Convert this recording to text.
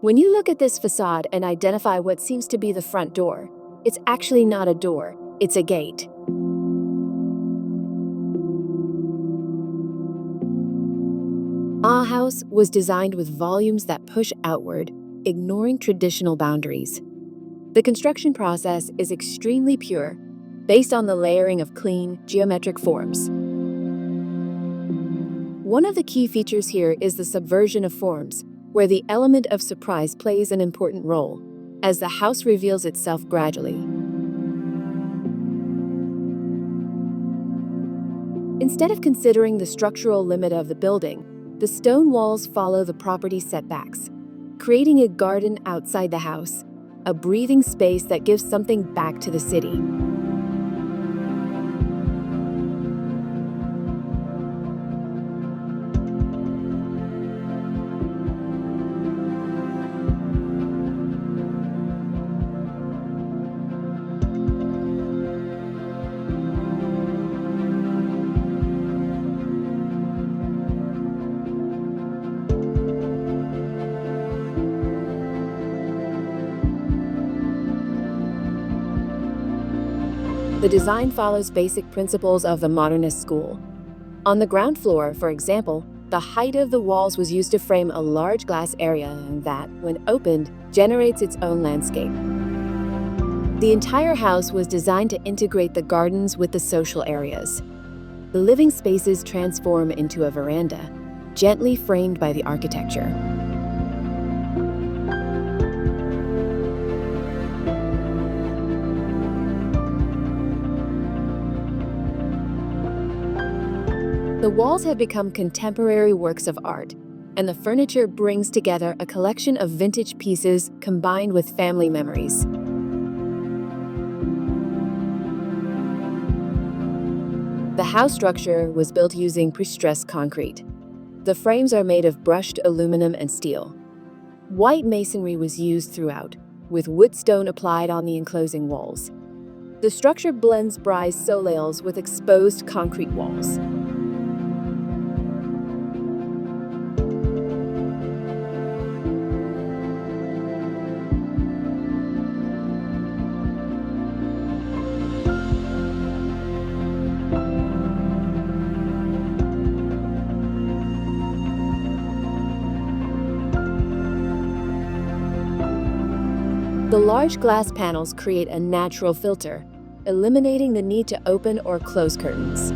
When you look at this facade and identify what seems to be the front door, it's actually not a door, it's a gate. Our house was designed with volumes that push outward, ignoring traditional boundaries. The construction process is extremely pure, based on the layering of clean, geometric forms. One of the key features here is the subversion of forms, where the element of surprise plays an important role, as the house reveals itself gradually. Instead of considering the structural limit of the building, the stone walls follow the property setbacks, creating a garden outside the house, a breathing space that gives something back to the city. The design follows basic principles of the modernist school. On the ground floor, for example, the height of the walls was used to frame a large glass area that, when opened, generates its own landscape. The entire house was designed to integrate the gardens with the social areas. The living spaces transform into a veranda, gently framed by the architecture. The walls have become contemporary works of art, and the furniture brings together a collection of vintage pieces combined with family memories. The house structure was built using prestressed concrete. The frames are made of brushed aluminum and steel. White masonry was used throughout, with wood stone applied on the enclosing walls. The structure blends brise soleils with exposed concrete walls. The large glass panels create a natural filter, eliminating the need to open or close curtains.